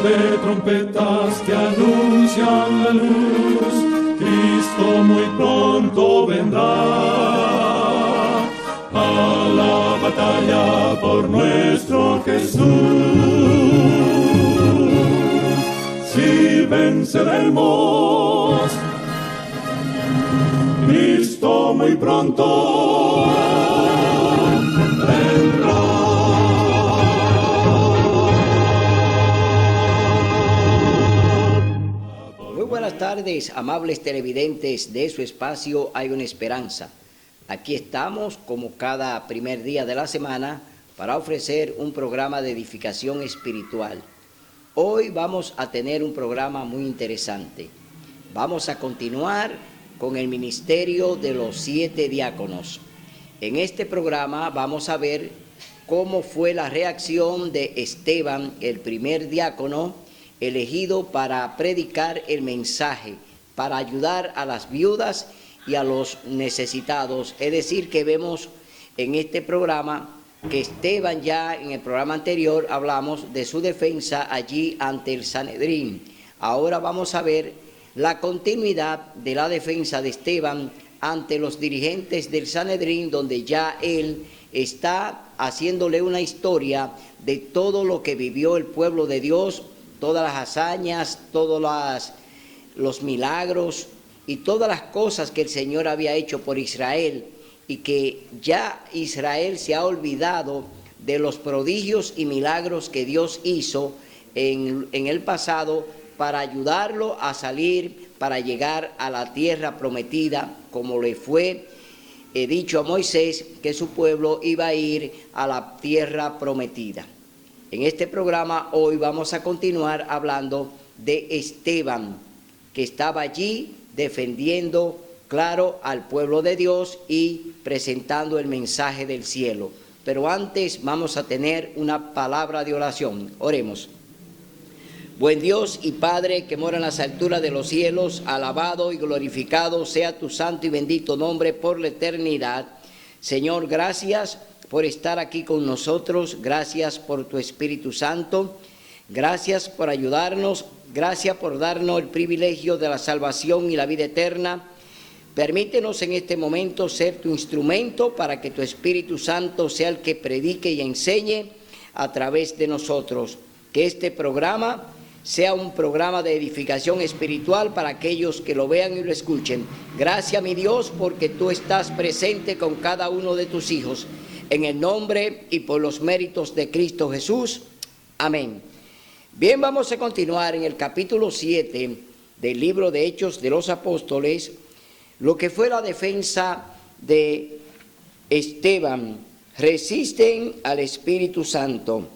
de trompetas que anuncian la luz, Cristo muy pronto vendrá a la batalla por nuestro Jesús. Si venceremos, Cristo muy pronto vendrá. Muy buenas tardes, amables televidentes de su espacio Hay una Esperanza. Aquí estamos, como cada primer día de la semana, para ofrecer un programa de edificación espiritual. Hoy vamos a tener un programa muy interesante. Vamos a continuar con el ministerio de los 7 diáconos. En este programa vamos a ver cómo fue la reacción de Esteban, el primer diácono, elegido para predicar el mensaje, para ayudar a las viudas y a los necesitados. Es decir, que vemos en este programa que Esteban, ya en el programa anterior hablamos de su defensa allí ante el Sanedrín. Ahora vamos a ver la continuidad de la defensa de Esteban ante los dirigentes del Sanedrín, donde ya él está haciéndole una historia de todo lo que vivió el pueblo de Dios, todas las hazañas, todos los milagros y todas las cosas que el Señor había hecho por Israel, y que ya Israel se ha olvidado de los prodigios y milagros que Dios hizo en el pasado para ayudarlo a salir, para llegar a la tierra prometida, como le fue dicho a Moisés que su pueblo iba a ir a la tierra prometida. En este programa hoy vamos a continuar hablando de Esteban, que estaba allí defendiendo, claro, al pueblo de Dios y presentando el mensaje del cielo. Pero antes vamos a tener una palabra de oración. Oremos. Buen Dios y Padre que mora en las alturas de los cielos, alabado y glorificado sea tu santo y bendito nombre por la eternidad. Señor, gracias por estar aquí con nosotros, gracias por tu Espíritu Santo, gracias por ayudarnos, gracias por darnos el privilegio de la salvación y la vida eterna. Permítenos en este momento ser tu instrumento para que tu Espíritu Santo sea el que predique y enseñe a través de nosotros. Que este programa sea un programa de edificación espiritual para aquellos que lo vean y lo escuchen. Gracias, mi Dios, porque tú estás presente con cada uno de tus hijos. En el nombre y por los méritos de Cristo Jesús. Amén. Bien, vamos a continuar en el capítulo 7 del libro de Hechos de los Apóstoles, lo que fue la defensa de Esteban. Resisten al Espíritu Santo.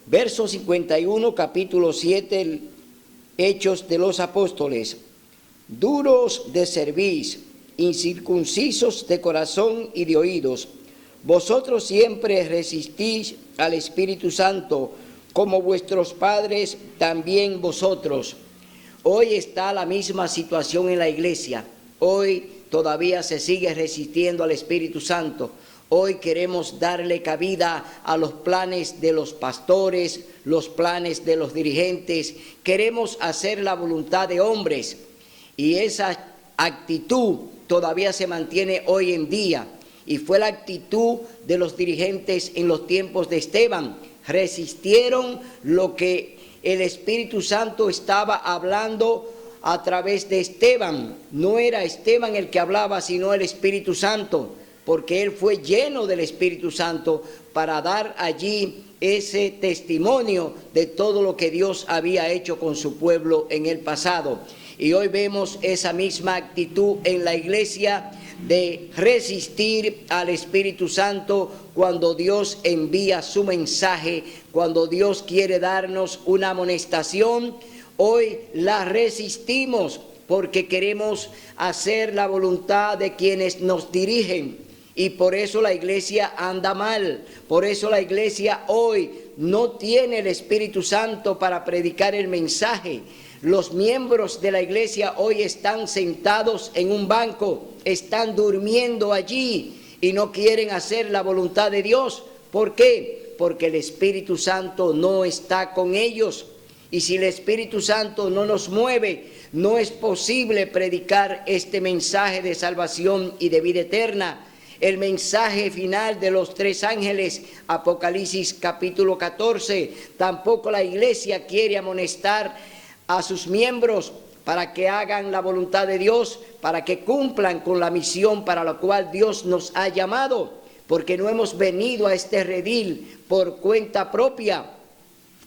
Verso 51, capítulo 7, Hechos de los Apóstoles. Duros de cerviz, incircuncisos de corazón y de oídos, vosotros siempre resistís al Espíritu Santo, como vuestros padres también vosotros. Hoy está la misma situación en la iglesia. Hoy todavía se sigue resistiendo al Espíritu Santo. Hoy queremos darle cabida a los planes de los pastores, los planes de los dirigentes. Queremos hacer la voluntad de hombres. Y esa actitud todavía se mantiene hoy en día. Y fue la actitud de los dirigentes en los tiempos de Esteban. Resistieron lo que el Espíritu Santo estaba hablando a través de Esteban. No era Esteban el que hablaba, sino el Espíritu Santo, porque él fue lleno del Espíritu Santo para dar allí ese testimonio de todo lo que Dios había hecho con su pueblo en el pasado. Y hoy vemos esa misma actitud en la iglesia de resistir al Espíritu Santo cuando Dios envía su mensaje, cuando Dios quiere darnos una amonestación. Hoy la resistimos porque queremos hacer la voluntad de quienes nos dirigen. Y por eso la iglesia anda mal, por eso la iglesia hoy no tiene el Espíritu Santo para predicar el mensaje. Los miembros de la iglesia hoy están sentados en un banco, están durmiendo allí y no quieren hacer la voluntad de Dios. ¿Por qué? Porque el Espíritu Santo no está con ellos. Y si el Espíritu Santo no nos mueve, no es posible predicar este mensaje de salvación y de vida eterna. El mensaje final de los 3 ángeles, Apocalipsis capítulo 14, tampoco la iglesia quiere amonestar a sus miembros para que hagan la voluntad de Dios, para que cumplan con la misión para la cual Dios nos ha llamado, porque no hemos venido a este redil por cuenta propia.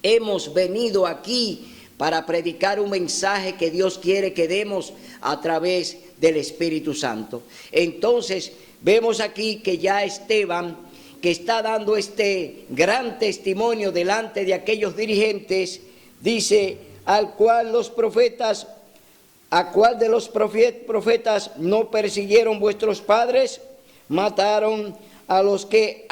Hemos venido aquí para predicar un mensaje que Dios quiere que demos a través del Espíritu Santo. Entonces, vemos aquí que ya Esteban, que está dando este gran testimonio delante de aquellos dirigentes, dice, ¿a cuál de los profetas no persiguieron vuestros padres? Mataron a los que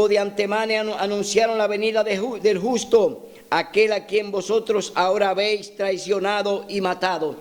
de antemano anunciaron la venida del justo, aquel a quien vosotros ahora habéis traicionado y matado.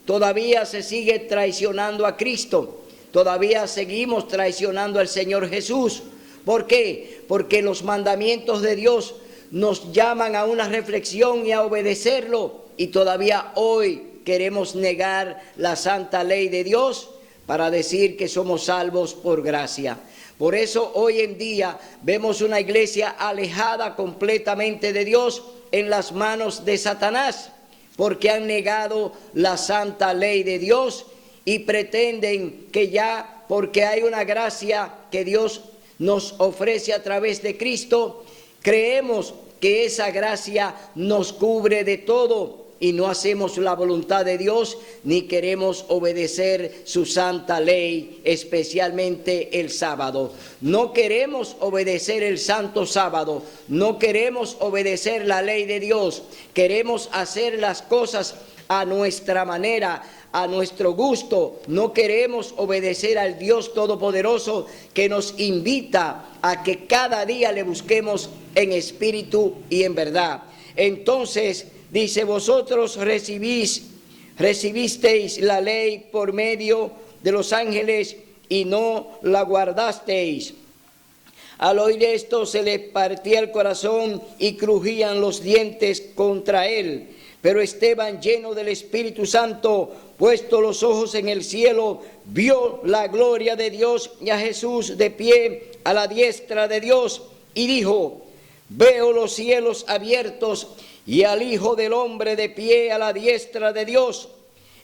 Todavía se sigue traicionando a Cristo, todavía seguimos traicionando al Señor Jesús. ¿Por qué? Porque los mandamientos de Dios nos llaman a una reflexión y a obedecerlo, y todavía hoy queremos negar la santa ley de Dios para decir que somos salvos por gracia. Por eso hoy en día vemos una iglesia alejada completamente de Dios, en las manos de Satanás, porque han negado la santa ley de Dios y pretenden que ya porque hay una gracia que Dios nos ofrece a través de Cristo, creemos que esa gracia nos cubre de todo, y no hacemos la voluntad de Dios ni queremos obedecer su santa ley, especialmente el sábado. No queremos obedecer el santo sábado, no queremos obedecer la ley de Dios, queremos hacer las cosas a nuestra manera, a nuestro gusto. No queremos obedecer al Dios Todopoderoso que nos invita a que cada día le busquemos en espíritu y en verdad. Entonces, dice, vosotros recibisteis la ley por medio de los ángeles y no la guardasteis. Al oír esto se le partía el corazón y crujían los dientes contra él. Pero Esteban, lleno del Espíritu Santo, puesto los ojos en el cielo, vio la gloria de Dios y a Jesús de pie a la diestra de Dios, y dijo, veo los cielos abiertos y al Hijo del Hombre de pie a la diestra de Dios.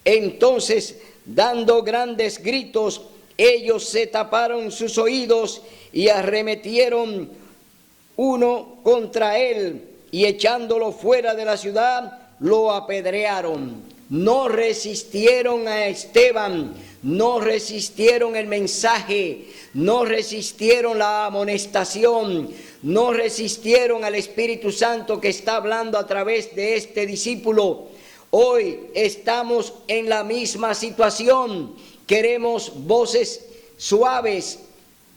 Entonces, dando grandes gritos, ellos se taparon sus oídos y arremetieron uno contra él, y echándolo fuera de la ciudad, lo apedrearon. No resistieron a Esteban, no resistieron el mensaje, no resistieron la amonestación, no resistieron al Espíritu Santo que está hablando a través de este discípulo. Hoy estamos en la misma situación. Queremos voces suaves,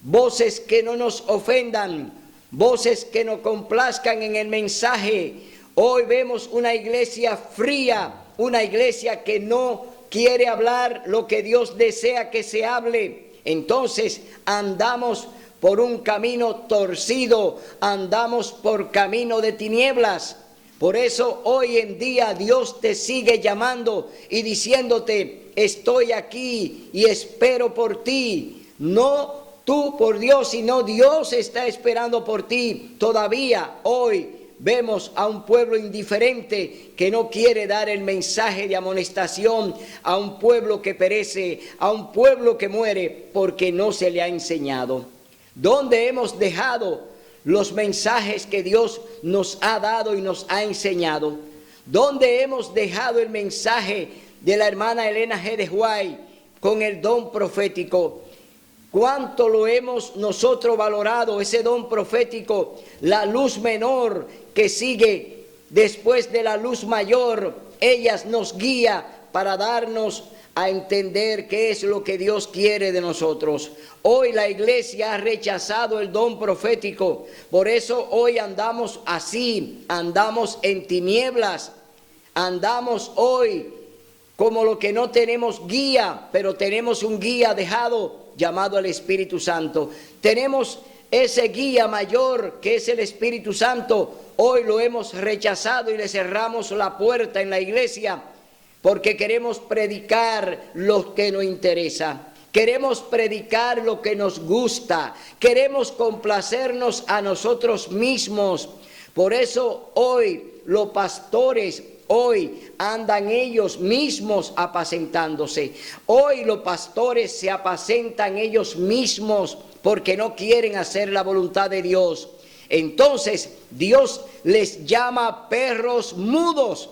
voces que no nos ofendan, voces que nos complazcan en el mensaje. Hoy vemos una iglesia fría, una iglesia que no quiere hablar lo que Dios desea que se hable. Entonces andamos por un camino torcido, andamos por camino de tinieblas. Por eso hoy en día Dios te sigue llamando y diciéndote, estoy aquí y espero por ti. No tú por Dios, sino Dios está esperando por ti. Todavía hoy vemos a un pueblo indiferente que no quiere dar el mensaje de amonestación, a un pueblo que perece, a un pueblo que muere porque no se le ha enseñado. ¿Dónde hemos dejado los mensajes que Dios nos ha dado y nos ha enseñado? ¿Dónde hemos dejado el mensaje de la hermana Elena G. de White con el don profético? ¿Cuánto lo hemos nosotros valorado, ese don profético, la luz menor que sigue después de la luz mayor? Ella nos guía para darnos a entender qué es lo que Dios quiere de nosotros. Hoy la iglesia ha rechazado el don profético, por eso hoy andamos así, andamos en tinieblas, andamos hoy como lo que no tenemos guía, pero tenemos un guía dejado llamado el Espíritu Santo. Tenemos ese guía mayor que es el Espíritu Santo, hoy lo hemos rechazado y le cerramos la puerta en la iglesia porque queremos predicar lo que nos interesa. Queremos predicar lo que nos gusta, queremos complacernos a nosotros mismos. Por eso hoy los pastores, hoy andan ellos mismos apacentándose. Hoy los pastores se apacentan ellos mismos porque no quieren hacer la voluntad de Dios. Entonces Dios les llama perros mudos.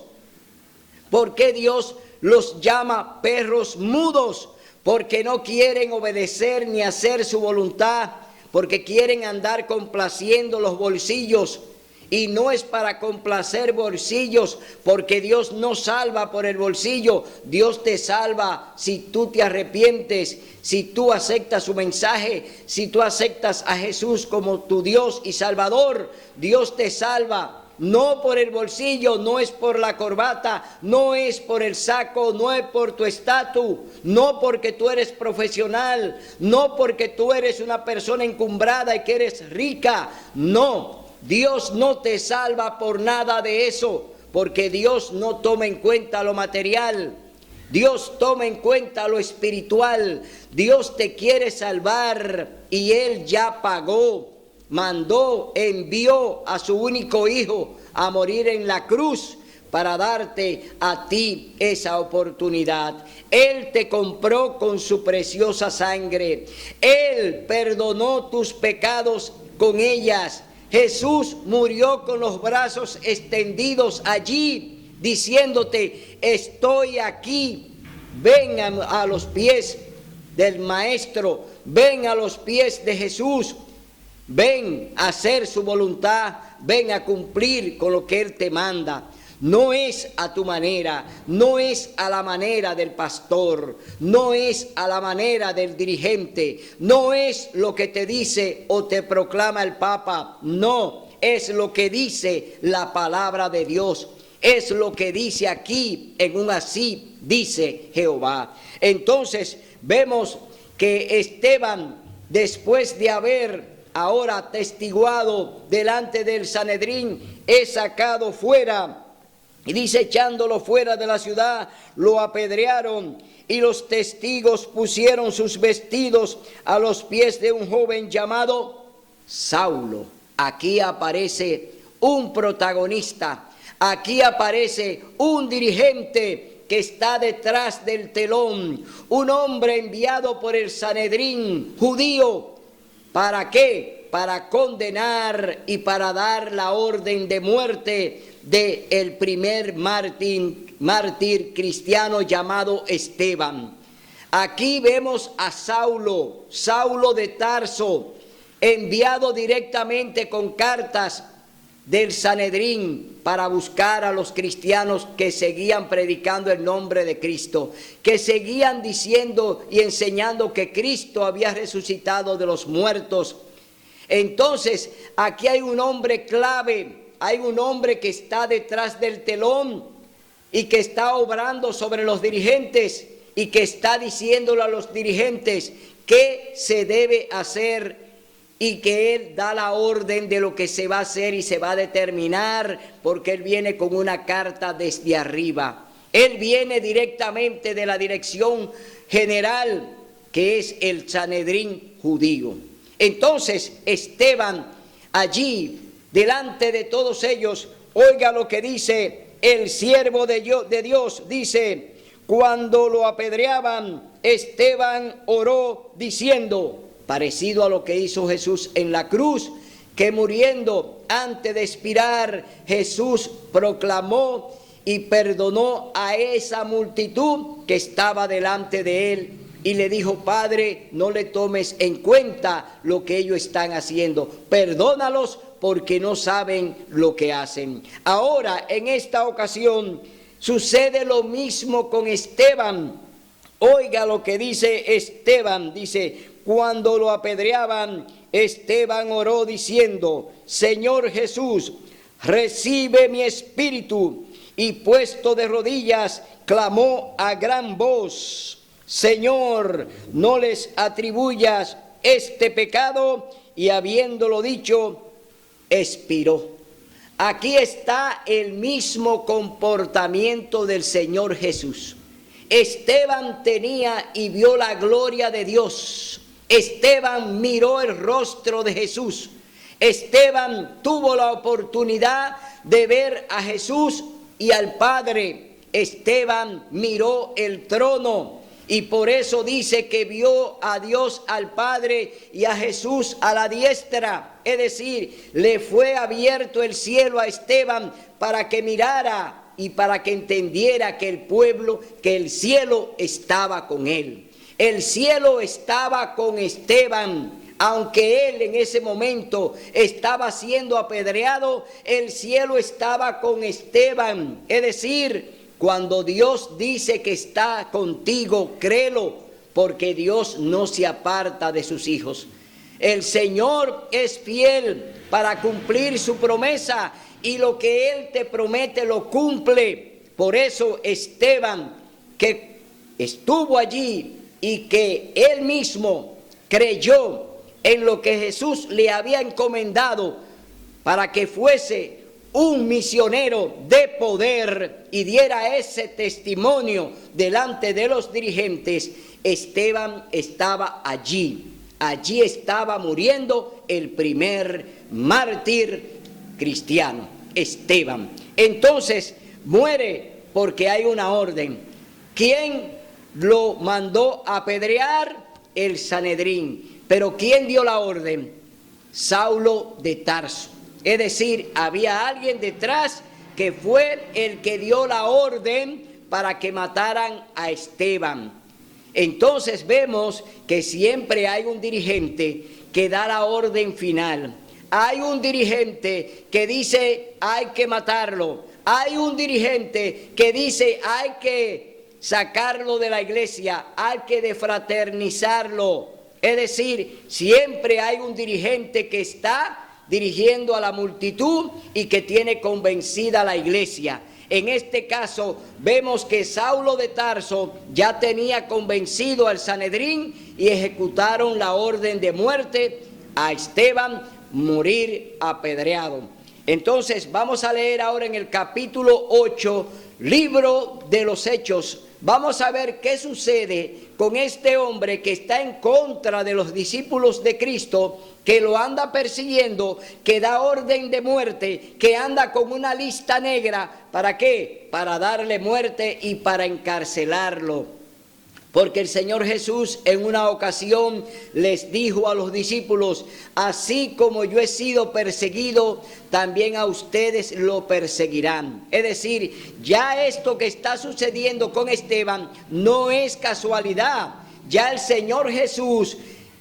¿Por qué Dios los llama perros mudos? Porque no quieren obedecer ni hacer su voluntad, porque quieren andar complaciendo los bolsillos. Y no es para complacer bolsillos, porque Dios no salva por el bolsillo. Dios te salva si tú te arrepientes, si tú aceptas su mensaje, si tú aceptas a Jesús como tu Dios y Salvador. Dios te salva. No por el bolsillo, no es por la corbata, no es por el saco, no es por tu estatus, no porque tú eres profesional, no porque tú eres una persona encumbrada y que eres rica. No, Dios no te salva por nada de eso, porque Dios no toma en cuenta lo material. Dios toma en cuenta lo espiritual. Dios te quiere salvar y Él ya pagó. Mandó, envió a su único hijo a morir en la cruz para darte a ti esa oportunidad. Él te compró con su preciosa sangre. Él perdonó tus pecados con ellas. Jesús murió con los brazos extendidos allí, diciéndote, estoy aquí. Ven a los pies del Maestro, ven a los pies de Jesús. Ven a hacer su voluntad, ven a cumplir con lo que Él te manda. No es a tu manera, no es a la manera del pastor, no es a la manera del dirigente, no es lo que te dice o te proclama el Papa, no, es lo que dice la palabra de Dios, es lo que dice aquí en un así, dice Jehová. Entonces vemos que Esteban, después de haber ahora atestiguado delante del Sanedrín, es sacado fuera. Y dice, echándolo fuera de la ciudad, lo apedrearon y los testigos pusieron sus vestidos a los pies de un joven llamado Saulo. Aquí aparece un protagonista, aquí aparece un dirigente que está detrás del telón, un hombre enviado por el Sanedrín judío. ¿Para qué? Para condenar y para dar la orden de muerte del primer mártir cristiano llamado Esteban. Aquí vemos a Saulo, Saulo de Tarso, enviado directamente con cartas del Sanedrín para buscar a los cristianos que seguían predicando el nombre de Cristo, que seguían diciendo y enseñando que Cristo había resucitado de los muertos. Entonces, aquí hay un hombre clave, hay un hombre que está detrás del telón y que está obrando sobre los dirigentes y que está diciéndole a los dirigentes qué se debe hacer y que Él da la orden de lo que se va a hacer y se va a determinar, porque Él viene con una carta desde arriba. Él viene directamente de la dirección general, que es el Sanedrín judío. Entonces Esteban, allí, delante de todos ellos, oiga lo que dice el siervo de Dios, dice, cuando lo apedreaban, Esteban oró diciendo, parecido a lo que hizo Jesús en la cruz, que muriendo antes de expirar, Jesús proclamó y perdonó a esa multitud que estaba delante de él y le dijo, Padre, no le tomes en cuenta lo que ellos están haciendo, perdónalos porque no saben lo que hacen. Ahora, en esta ocasión, sucede lo mismo con Esteban. Oiga lo que dice Esteban, dice, cuando lo apedreaban, Esteban oró diciendo, Señor Jesús, recibe mi espíritu. Y puesto de rodillas, clamó a gran voz, Señor, no les atribuyas este pecado, y habiéndolo dicho, expiró. Aquí está el mismo comportamiento del Señor Jesús. Esteban tenía y vio la gloria de Dios. Esteban miró el rostro de Jesús. Esteban tuvo la oportunidad de ver a Jesús y al Padre. Esteban miró el trono y por eso dice que vio a Dios al Padre y a Jesús a la diestra. Es decir, le fue abierto el cielo a Esteban para que mirara y para que entendiera que el cielo estaba con él. El cielo estaba con Esteban. Aunque él en ese momento estaba siendo apedreado, el cielo estaba con Esteban. Es decir, cuando Dios dice que está contigo, créelo, porque Dios no se aparta de sus hijos. El Señor es fiel para cumplir su promesa y lo que Él te promete lo cumple. Por eso Esteban, que estuvo allí y que él mismo creyó en lo que Jesús le había encomendado para que fuese un misionero de poder y diera ese testimonio delante de los dirigentes, Esteban estaba allí. Allí estaba muriendo el primer mártir cristiano, Esteban. Entonces muere porque hay una orden. ¿Quién lo mandó a apedrear? El Sanedrín. Pero ¿quién dio la orden? Saulo de Tarso. Es decir, había alguien detrás que fue el que dio la orden para que mataran a Esteban. Entonces vemos que siempre hay un dirigente que da la orden final. Hay un dirigente que dice hay que matarlo. Hay un dirigente que dice hay que sacarlo de la iglesia, hay que defraternizarlo. Es decir, siempre hay un dirigente que está dirigiendo a la multitud y que tiene convencida a la iglesia. En este caso vemos que Saulo de Tarso ya tenía convencido al Sanedrín y ejecutaron la orden de muerte a Esteban, morir apedreado. Entonces vamos a leer ahora en el capítulo 8, libro de los Hechos. Vamos a ver qué sucede con este hombre que está en contra de los discípulos de Cristo, que lo anda persiguiendo, que da orden de muerte, que anda con una lista negra. ¿Para qué? Para darle muerte y para encarcelarlo. Porque el Señor Jesús en una ocasión les dijo a los discípulos, así como yo he sido perseguido, también a ustedes lo perseguirán. Es decir, ya esto que está sucediendo con Esteban no es casualidad. Ya el Señor Jesús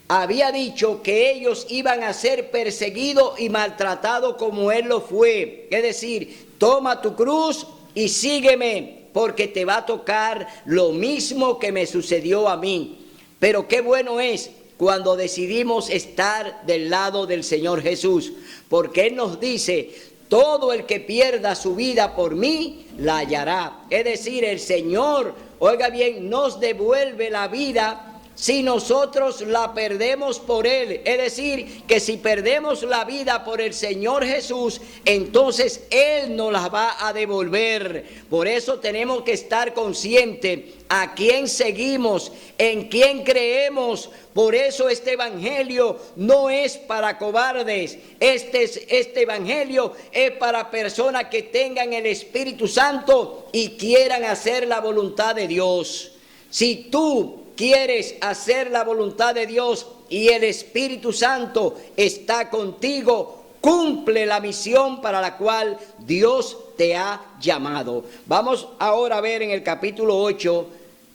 había dicho que ellos iban a ser perseguidos y maltratados como Él lo fue. Es decir, toma tu cruz y sígueme, porque te va a tocar lo mismo que me sucedió a mí. Pero qué bueno es cuando decidimos estar del lado del Señor Jesús, porque Él nos dice, todo el que pierda su vida por mí, la hallará. Es decir, el Señor, oiga bien, nos devuelve la vida si nosotros la perdemos por Él. Es decir, que si perdemos la vida por el Señor Jesús, entonces Él nos la va a devolver. Por eso tenemos que estar conscientes a quién seguimos, en quién creemos. Por eso este evangelio no es para cobardes. Este evangelio es para personas que tengan el Espíritu Santo y quieran hacer la voluntad de Dios. Si tú quieres hacer la voluntad de Dios y el Espíritu Santo está contigo, cumple la misión para la cual Dios te ha llamado. Vamos ahora a ver en el capítulo 8,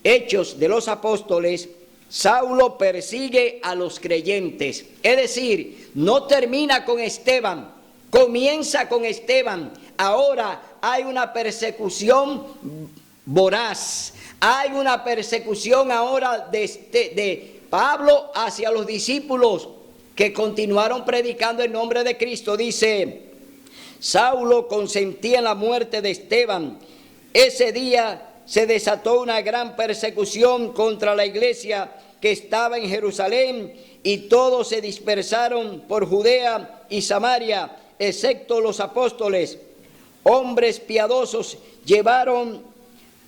Hechos de los Apóstoles. Saulo persigue a los creyentes. Es decir, no termina con Esteban, comienza con Esteban. Ahora hay una persecución voraz. Hay una persecución ahora de Pablo hacia los discípulos que continuaron predicando el nombre de Cristo. Dice, Saulo consentía en la muerte de Esteban. Ese día se desató una gran persecución contra la iglesia que estaba en Jerusalén, y todos se dispersaron por Judea y Samaria, excepto los apóstoles. Hombres piadosos llevaron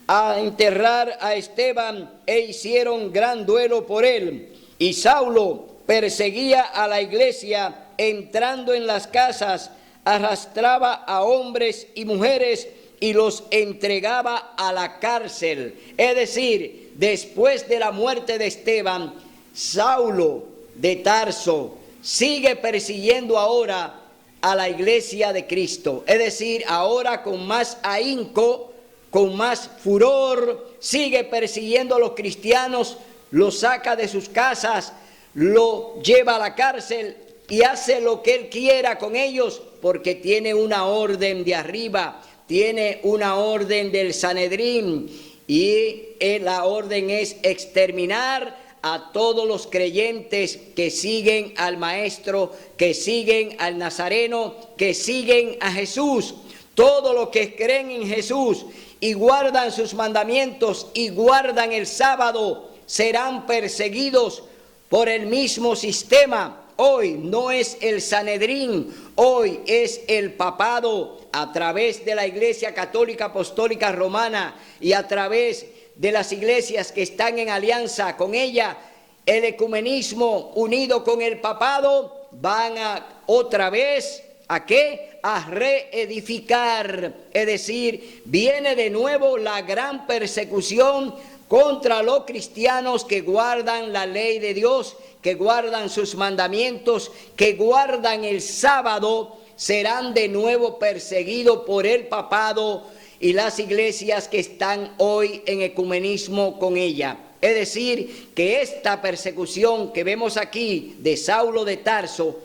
a enterrar a Esteban e hicieron gran duelo por él. Y Saulo perseguía a la iglesia, entrando en las casas, arrastraba a hombres y mujeres y los entregaba a la cárcel. Es decir, después de la muerte de Esteban, Saulo de Tarso sigue persiguiendo ahora a la iglesia de Cristo. Es decir, ahora con más ahínco, con más furor, sigue persiguiendo a los cristianos, los saca de sus casas, lo lleva a la cárcel y hace lo que él quiera con ellos, porque tiene una orden de arriba, tiene una orden del Sanedrín, y la orden es exterminar a todos los creyentes que siguen al Maestro, que siguen al Nazareno, que siguen a Jesús. Todos los que creen en Jesús y guardan sus mandamientos y guardan el sábado serán perseguidos por el mismo sistema. Hoy no es el Sanedrín, hoy es el papado, a través de la Iglesia Católica Apostólica Romana y a través de las iglesias que están en alianza con ella. El ecumenismo unido con el papado van a otra vez, ¿a qué? A reedificar. Es decir, viene de nuevo la gran persecución contra los cristianos que guardan la ley de Dios, que guardan sus mandamientos, que guardan el sábado. Serán de nuevo perseguidos por el papado y las iglesias que están hoy en ecumenismo con ella. Es decir, que esta persecución que vemos aquí de Saulo de Tarso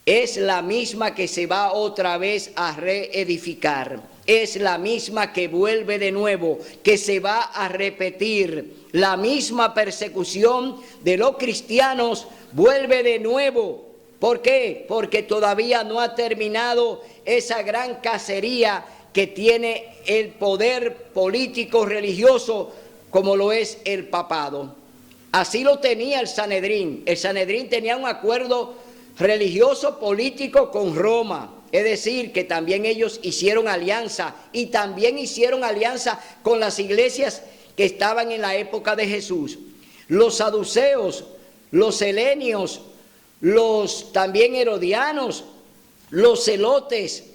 es la misma que se va otra vez a reedificar. Es la misma que vuelve de nuevo, que se va a repetir. La misma persecución de los cristianos vuelve de nuevo. ¿Por qué? Porque todavía no ha terminado esa gran cacería que tiene el poder político religioso, como lo es el papado. Así lo tenía el Sanedrín. El Sanedrín tenía un acuerdo religioso político con Roma. Es decir, que también ellos hicieron alianza, y también hicieron alianza con las iglesias que estaban en la época de Jesús. Los saduceos, los helenios, los también herodianos, los celotes,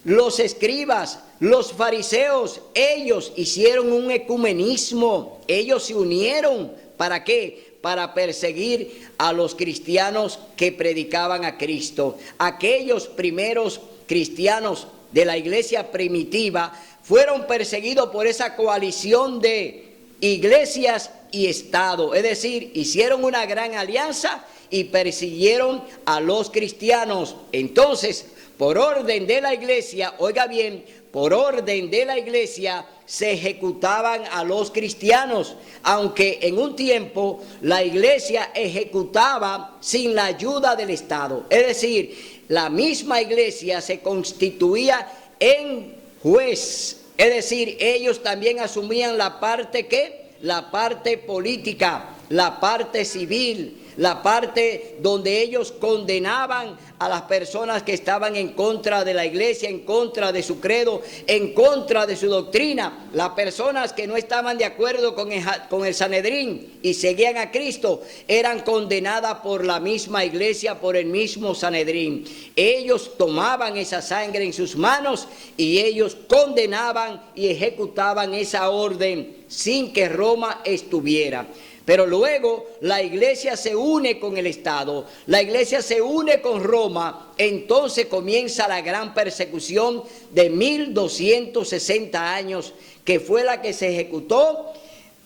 los escribas, los fariseos, ellos hicieron un ecumenismo. Ellos se unieron. ¿Para qué? Para perseguir a los cristianos que predicaban a Cristo. Aquellos primeros cristianos de la iglesia primitiva fueron perseguidos por esa coalición de iglesias y Estado. Es decir, hicieron una gran alianza y persiguieron a los cristianos. Entonces, por orden de la iglesia, oiga bien, por orden de la iglesia se ejecutaban a los cristianos, aunque en un tiempo la iglesia ejecutaba sin la ayuda del Estado. Es decir, la misma iglesia se constituía en juez. Es decir, ellos también asumían la parte ¿qué? La parte política, la parte civil, la parte donde ellos condenaban a las personas que estaban en contra de la iglesia, en contra de su credo, en contra de su doctrina. Las personas que no estaban de acuerdo con el Sanedrín y seguían a Cristo eran condenadas por la misma iglesia, por el mismo Sanedrín. Ellos tomaban esa sangre en sus manos y ellos condenaban y ejecutaban esa orden sin que Roma estuviera. Pero luego la iglesia se une con el Estado, la iglesia se une con Roma. Entonces comienza la gran persecución de 1260 años, que fue la que se ejecutó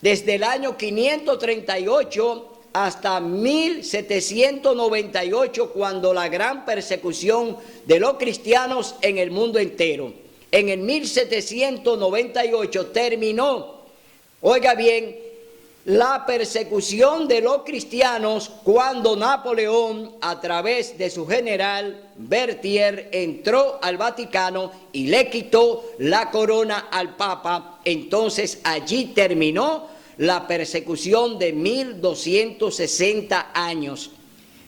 desde el año 538 hasta 1798, cuando la gran persecución de los cristianos en el mundo entero. En el 1798 terminó, oiga bien, la persecución de los cristianos cuando Napoleón, a través de su general Berthier, entró al Vaticano y le quitó la corona al Papa. Entonces allí terminó la persecución de 1260 años,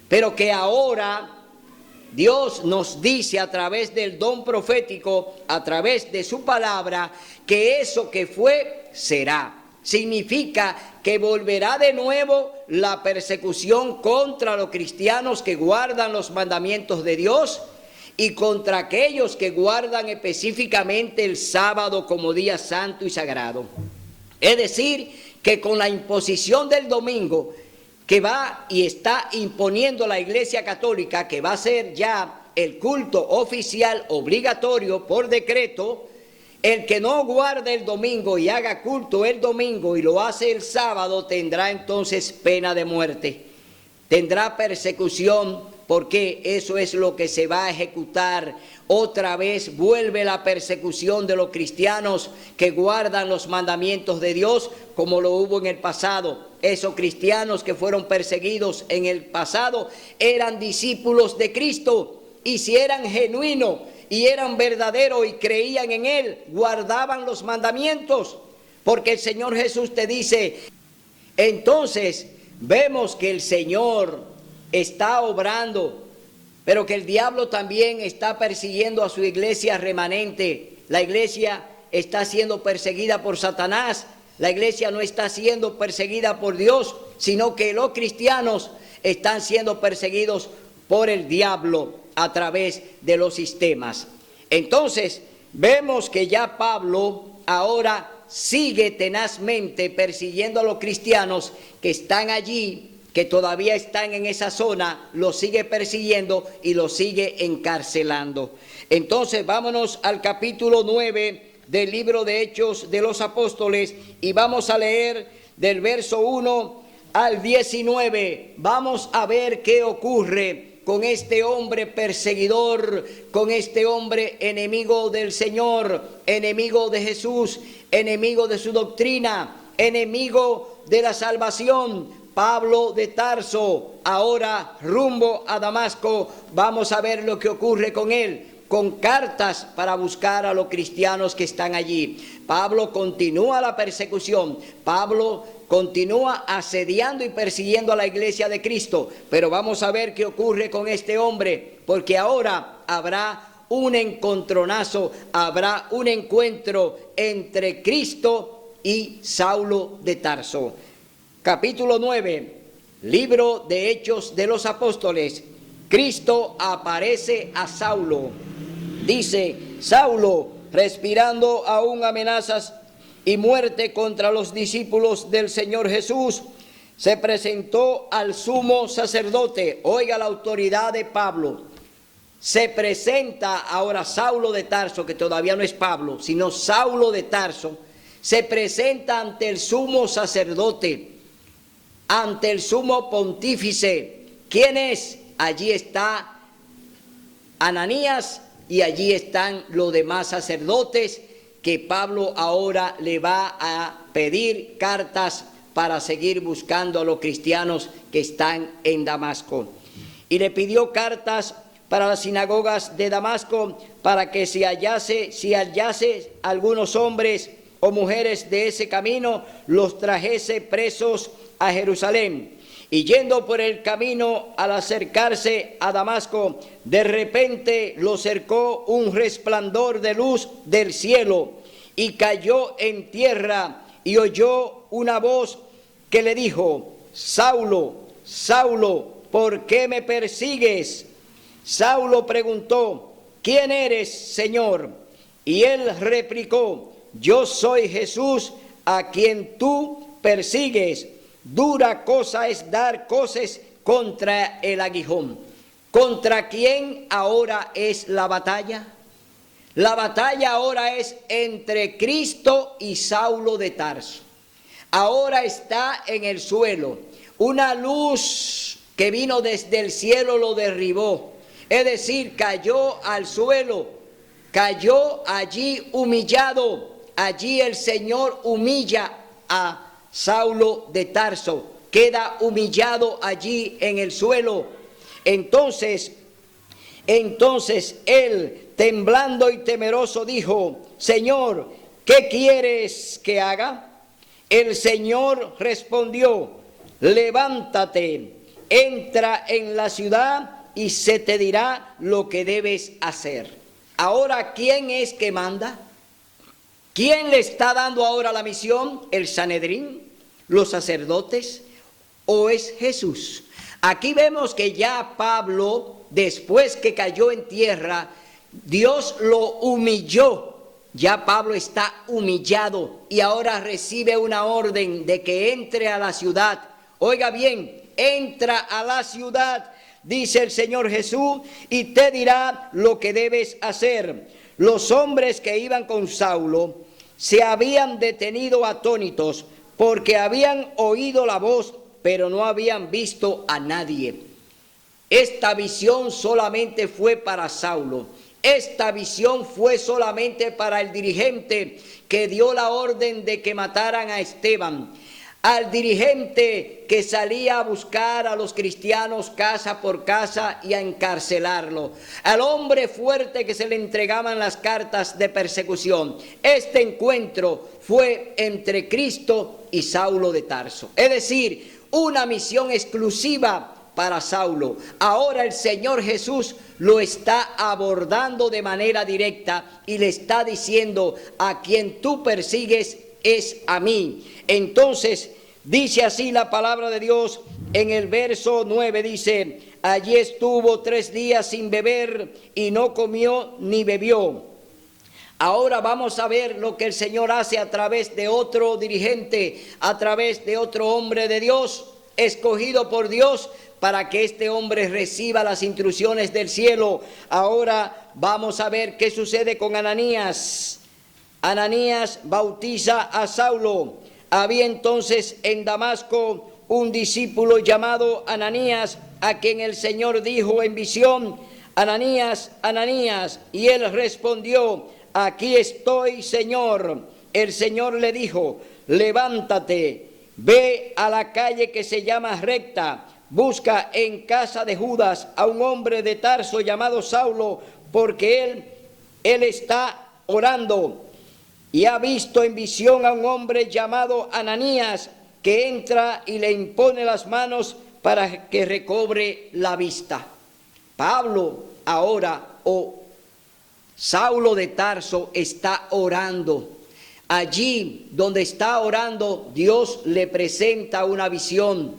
pero que ahora Dios nos dice a través del don profético, a través de su palabra, que eso que fue, será. Significa que volverá de nuevo la persecución contra los cristianos que guardan los mandamientos de Dios y contra aquellos que guardan específicamente el sábado como día santo y sagrado. Es decir, que con la imposición del domingo que va y está imponiendo la Iglesia Católica, que va a ser ya el culto oficial obligatorio por decreto, el que no guarde el domingo y haga culto el domingo y lo hace el sábado tendrá entonces pena de muerte, tendrá persecución, porque eso es lo que se va a ejecutar. Otra vez vuelve la persecución de los cristianos que guardan los mandamientos de Dios, como lo hubo en el pasado. Esos cristianos que fueron perseguidos en el pasado eran discípulos de Cristo, y si eran genuinos y eran verdaderos y creían en Él, guardaban los mandamientos, porque el Señor Jesús te dice. Entonces vemos que el Señor está obrando, pero que el diablo también está persiguiendo a su iglesia remanente. La iglesia está siendo perseguida por Satanás. La iglesia no está siendo perseguida por Dios, sino que los cristianos están siendo perseguidos por el diablo a través de los sistemas. Entonces vemos que ya Pablo ahora sigue tenazmente persiguiendo a los cristianos que están allí, que todavía están en esa zona, los sigue persiguiendo y los sigue encarcelando. Entonces vámonos al capítulo 9 del libro de Hechos de los Apóstoles y vamos a leer del verso 1 al 19. Vamos a ver qué ocurre con este hombre perseguidor, con este hombre enemigo del Señor, enemigo de Jesús, enemigo de su doctrina, enemigo de la salvación. Pablo de Tarso, ahora rumbo a Damasco. Vamos a ver lo que ocurre con él, con cartas para buscar a los cristianos que están allí. Pablo continúa la persecución, Pablo continúa asediando y persiguiendo a la iglesia de Cristo, pero vamos a ver qué ocurre con este hombre, porque ahora habrá un encontronazo, habrá un encuentro entre Cristo y Saulo de Tarso. Capítulo 9, libro de Hechos de los Apóstoles. Cristo aparece a Saulo. Dice: Saulo, respirando aún amenazas y muerte contra los discípulos del Señor Jesús, se presentó al sumo sacerdote. Oiga la autoridad de Pablo. Se presenta ahora Saulo de Tarso, que todavía no es Pablo, sino Saulo de Tarso, se presenta ante el sumo sacerdote, ante el sumo pontífice. ¿Quién es? Allí está Ananías y allí están los demás sacerdotes que Pablo ahora le va a pedir cartas para seguir buscando a los cristianos que están en Damasco. Y le pidió cartas para las sinagogas de Damasco, para que si hallase algunos hombres o mujeres de ese camino, los trajese presos a Jerusalén. Y yendo por el camino, al acercarse a Damasco, de repente lo cercó un resplandor de luz del cielo, y cayó en tierra, y oyó una voz que le dijo: Saulo, Saulo, ¿por qué me persigues? Saulo preguntó: ¿quién eres, Señor? Y él replicó: yo soy Jesús, a quien tú persigues. Dura cosa es dar coces contra el aguijón. ¿Contra quién ahora es la batalla? La batalla ahora es entre Cristo y Saulo de Tarso. Ahora está en el suelo. Una luz que vino desde el cielo lo derribó. Es decir, cayó al suelo, cayó allí humillado. Allí el Señor humilla a Saulo de Tarso, queda humillado allí en el suelo. Entonces él, temblando y temeroso, dijo: Señor, ¿qué quieres que haga? El Señor respondió: levántate, entra en la ciudad y se te dirá lo que debes hacer. Ahora, ¿quién es que manda? ¿Quién le está dando ahora la misión? ¿El Sanedrín? ¿Los sacerdotes? ¿O es Jesús? Aquí vemos que ya Pablo, después que cayó en tierra, Dios lo humilló. Ya Pablo está humillado y ahora recibe una orden de que entre a la ciudad. Oiga bien, entra a la ciudad, dice el Señor Jesús, y te dirá lo que debes hacer. Los hombres que iban con Saulo se habían detenido atónitos porque habían oído la voz, pero no habían visto a nadie. Esta visión solamente fue para Saulo. Esta visión fue solamente para el dirigente que dio la orden de que mataran a Esteban. Al dirigente que salía a buscar a los cristianos casa por casa y a encarcelarlo. Al hombre fuerte que se le entregaban las cartas de persecución. Este encuentro fue entre Cristo y Saulo de Tarso. Es decir, una misión exclusiva para Saulo. Ahora el Señor Jesús lo está abordando de manera directa y le está diciendo: a quien tú persigues es a mí. Entonces dice así la palabra de Dios en el verso 9, dice: allí estuvo 3 días sin beber y no comió ni bebió. Ahora vamos a ver lo que el Señor hace a través de otro dirigente, a través de otro hombre de Dios, escogido por Dios para que este hombre reciba las instrucciones del cielo. Ahora vamos a ver qué sucede con Ananías. Ananías bautiza a Saulo. Había entonces en Damasco un discípulo llamado Ananías, a quien el Señor dijo en visión: Ananías, Ananías. Y él respondió: aquí estoy, Señor. El Señor le dijo: levántate, ve a la calle que se llama Recta, busca en casa de Judas a un hombre de Tarso llamado Saulo, porque él está orando y ha visto en visión a un hombre llamado Ananías, que entra y le impone las manos para que recobre la vista. Pablo ahora, Saulo de Tarso, está orando. Allí donde está orando, Dios le presenta una visión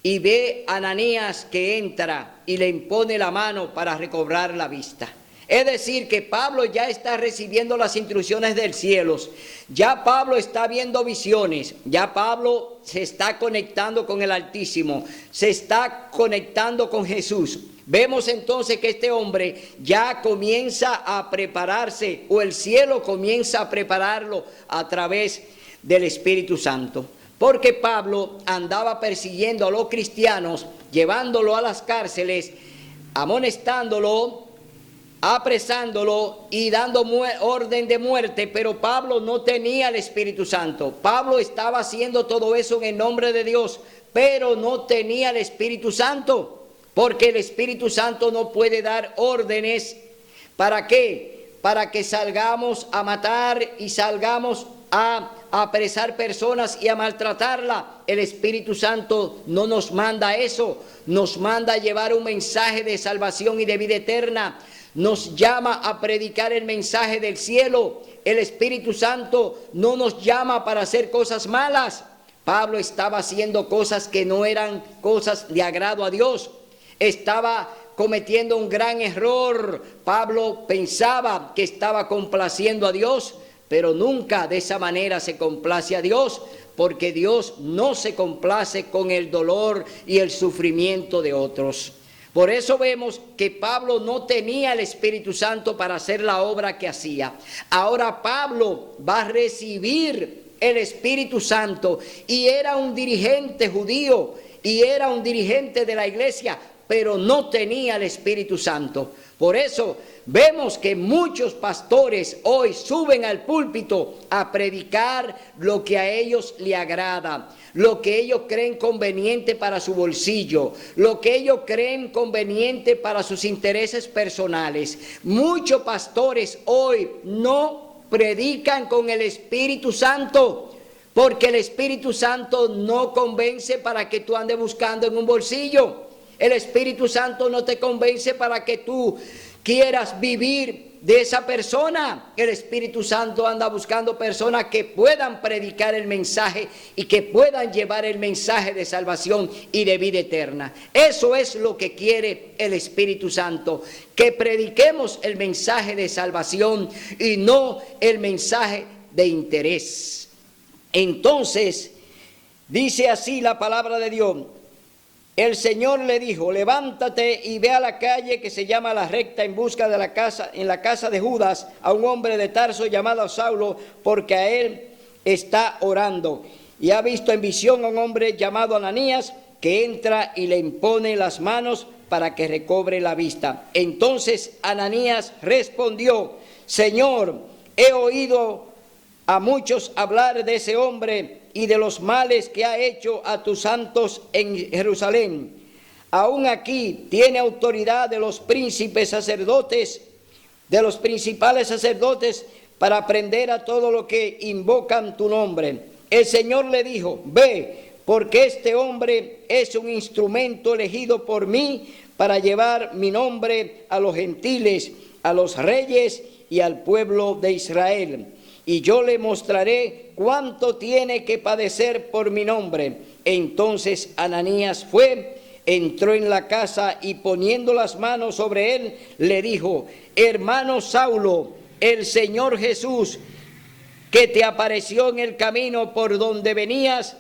y ve a Ananías que entra y le impone la mano para recobrar la vista. Es decir, que Pablo ya está recibiendo las instrucciones del cielo. Ya Pablo está viendo visiones. Ya Pablo se está conectando con el Altísimo. Se está conectando con Jesús. Vemos entonces que este hombre ya comienza a prepararse, o el cielo comienza a prepararlo a través del Espíritu Santo. Porque Pablo andaba persiguiendo a los cristianos, llevándolo a las cárceles, amonestándolo, apresándolo y dando orden de muerte, pero Pablo no tenía el Espíritu Santo. Pablo estaba haciendo todo eso en el nombre de Dios, pero no tenía el Espíritu Santo, porque el Espíritu Santo no puede dar órdenes. ¿Para qué? Para que salgamos a matar y salgamos a apresar personas y a maltratarla. El Espíritu Santo no nos manda eso, nos manda a llevar un mensaje de salvación y de vida eterna. Nos llama a predicar el mensaje del cielo. El Espíritu Santo no nos llama para hacer cosas malas. Pablo estaba haciendo cosas que no eran cosas de agrado a Dios. Estaba cometiendo un gran error. Pablo pensaba que estaba complaciendo a Dios, pero nunca de esa manera se complace a Dios, porque Dios no se complace con el dolor y el sufrimiento de otros. Por eso vemos que Pablo no tenía el Espíritu Santo para hacer la obra que hacía. Ahora Pablo va a recibir el Espíritu Santo, y era un dirigente judío y era un dirigente de la iglesia, pero no tenía el Espíritu Santo. Por eso vemos que muchos pastores hoy suben al púlpito a predicar lo que a ellos le agrada, lo que ellos creen conveniente para su bolsillo, lo que ellos creen conveniente para sus intereses personales. Muchos pastores hoy no predican con el Espíritu Santo, Porque el Espíritu Santo no convence para que tú andes buscando en un bolsillo. El Espíritu Santo no te convence para que tú quieras vivir de esa persona. El Espíritu Santo anda buscando personas que puedan predicar el mensaje y que puedan llevar el mensaje de salvación y de vida eterna. Eso es lo que quiere el Espíritu Santo, que prediquemos el mensaje de salvación y no el mensaje de interés. Entonces, dice así la palabra de Dios: el Señor le dijo, levántate y ve a la calle que se llama La Recta en busca de en la casa de Judas, a un hombre de Tarso llamado Saulo, porque a él está orando. Y ha visto en visión a un hombre llamado Ananías, que entra y le impone las manos para que recobre la vista. Entonces Ananías respondió, Señor, he oído a muchos hablar de ese hombre y de los males que ha hecho a tus santos en Jerusalén. Aún aquí tiene autoridad de los príncipes sacerdotes, de los principales sacerdotes, para prender a todo lo que invocan tu nombre. El Señor le dijo, ve, porque este hombre es un instrumento elegido por mí para llevar mi nombre a los gentiles, a los reyes y al pueblo de Israel. Y yo le mostraré cuánto tiene que padecer por mi nombre. Entonces Ananías fue, entró en la casa y poniendo las manos sobre él, le dijo, hermano Saulo, el Señor Jesús, que te apareció en el camino por donde venías,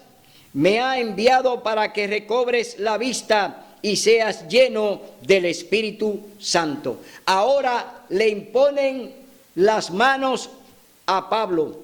me ha enviado para que recobres la vista y seas lleno del Espíritu Santo. Ahora le imponen las manos a Pablo.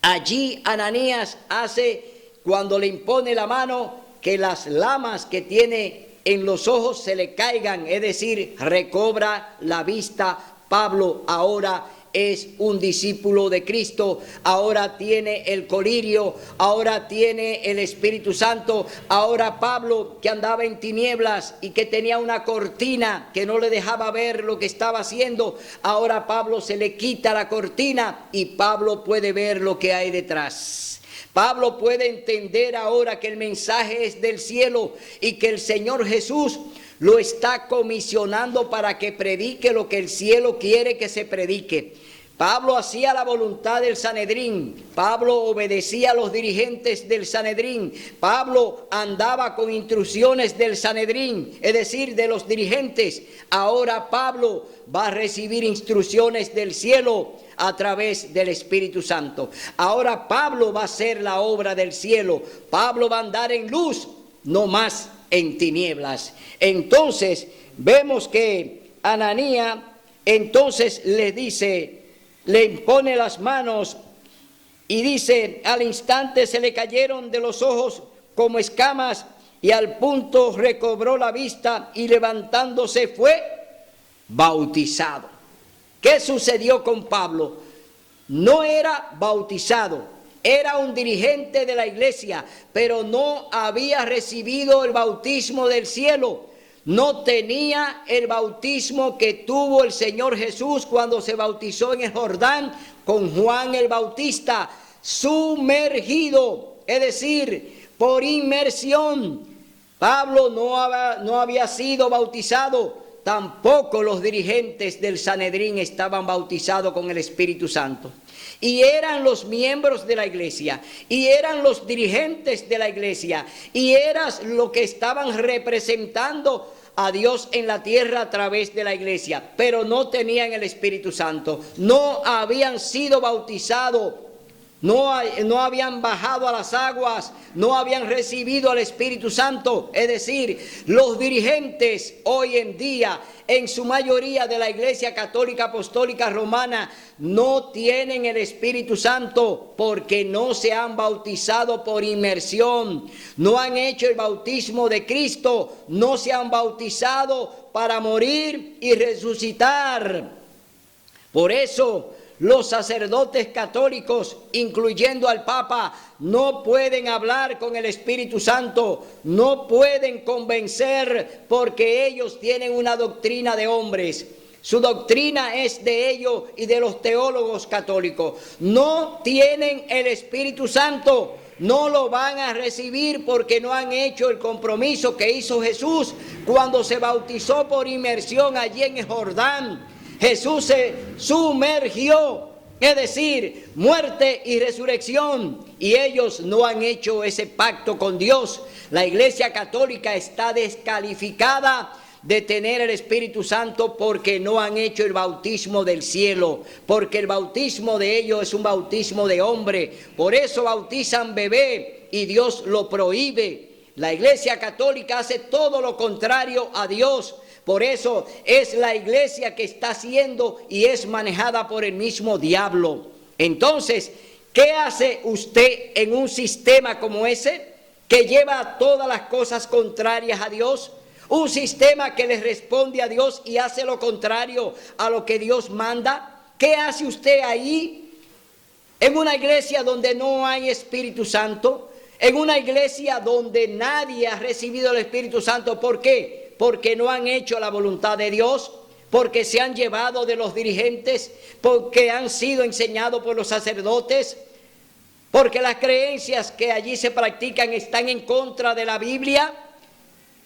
Allí Ananías hace, cuando le impone la mano, que las lamas que tiene en los ojos se le caigan, es decir, recobra la vista. Pablo ahora es un discípulo de Cristo, ahora tiene el colirio, ahora tiene el Espíritu Santo. Ahora Pablo, que andaba en tinieblas y que tenía una cortina que no le dejaba ver lo que estaba haciendo, ahora Pablo se le quita la cortina y Pablo puede ver lo que hay detrás. Pablo puede entender ahora que el mensaje es del cielo y que el Señor Jesús lo está comisionando para que predique lo que el cielo quiere que se predique. Pablo hacía la voluntad del Sanedrín, Pablo obedecía a los dirigentes del Sanedrín, Pablo andaba con instrucciones del Sanedrín, es decir, de los dirigentes. Ahora Pablo va a recibir instrucciones del cielo a través del Espíritu Santo. Ahora Pablo va a hacer la obra del cielo, Pablo va a andar en luz, no más en tinieblas. Entonces vemos que Ananías entonces le dice, le impone las manos y dice, al instante se le cayeron de los ojos como escamas y al punto recobró la vista y levantándose fue bautizado. ¿Qué sucedió con Pablo? No era bautizado, era un dirigente de la iglesia, pero no había recibido el bautismo del cielo. No tenía el bautismo que tuvo el Señor Jesús cuando se bautizó en el Jordán con Juan el Bautista, sumergido, es decir, por inmersión. Pablo no había sido bautizado, tampoco los dirigentes del Sanedrín estaban bautizados con el Espíritu Santo. Y eran los miembros de la iglesia, y eran los dirigentes de la iglesia, y eran los que estaban representando a Dios en la tierra a través de la iglesia, pero no tenían el Espíritu Santo, no habían sido bautizados, no habían bajado a las aguas, no habían recibido al Espíritu Santo. Es decir, los dirigentes hoy en día, en su mayoría de la Iglesia Católica Apostólica Romana, no tienen el Espíritu Santo porque no se han bautizado por inmersión, no han hecho el bautismo de Cristo, no se han bautizado para morir y resucitar. Por eso los sacerdotes católicos, incluyendo al Papa, no pueden hablar con el Espíritu Santo, no pueden convencer porque ellos tienen una doctrina de hombres. Su doctrina es de ellos y de los teólogos católicos. No tienen el Espíritu Santo. No lo van a recibir porque no han hecho el compromiso que hizo Jesús cuando se bautizó por inmersión allí en el Jordán. Jesús se sumergió, es decir, muerte y resurrección, y ellos no han hecho ese pacto con Dios. La Iglesia Católica está descalificada de tener el Espíritu Santo porque no han hecho el bautismo del cielo, porque el bautismo de ellos es un bautismo de hombre. Por eso bautizan bebé y Dios lo prohíbe. La Iglesia Católica hace todo lo contrario a Dios. Por eso es la iglesia que está siendo y es manejada por el mismo diablo. Entonces, ¿qué hace usted en un sistema como ese que lleva todas las cosas contrarias a Dios? Un sistema que le responde a Dios y hace lo contrario a lo que Dios manda. ¿Qué hace usted ahí? En una iglesia donde no hay Espíritu Santo, en una iglesia donde nadie ha recibido el Espíritu Santo. ¿Por qué? Porque no han hecho la voluntad de Dios, porque se han llevado de los dirigentes, porque han sido enseñados por los sacerdotes, porque las creencias que allí se practican están en contra de la Biblia.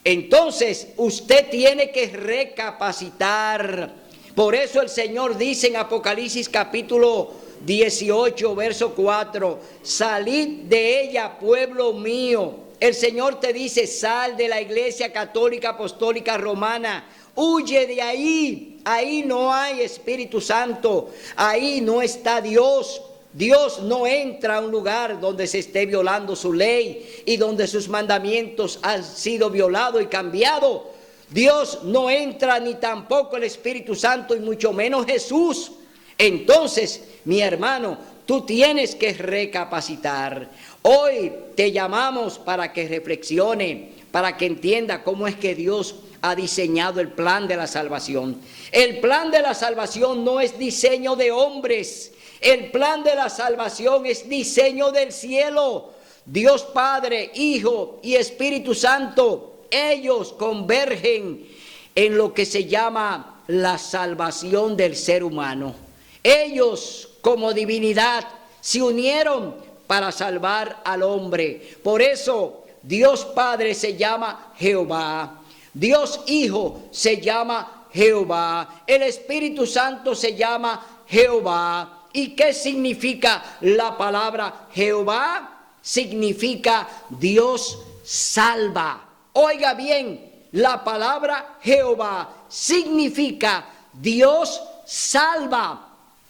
Entonces usted tiene que recapacitar. Por eso el Señor dice en Apocalipsis capítulo 18, verso 4, salid de ella, pueblo mío. El Señor te dice, sal de la Iglesia Católica Apostólica Romana, huye de ahí. Ahí no hay Espíritu Santo, ahí no está Dios. Dios no entra a un lugar donde se esté violando su ley y donde sus mandamientos han sido violados y cambiados. Dios no entra, ni tampoco el Espíritu Santo, y mucho menos Jesús. Entonces, mi hermano, tú tienes que recapacitar. Hoy te llamamos para que reflexione, para que entienda cómo es que Dios ha diseñado el plan de la salvación. El plan de la salvación no es diseño de hombres. El plan de la salvación es diseño del cielo. Dios Padre, Hijo y Espíritu Santo, ellos convergen en lo que se llama la salvación del ser humano. Ellos, como divinidad, se unieron para salvar al hombre. Por eso Dios Padre se llama Jehová, Dios Hijo se llama Jehová, el Espíritu Santo se llama Jehová. ¿Y qué significa la palabra Jehová? Significa Dios salva. Oiga bien, la palabra Jehová significa Dios salva.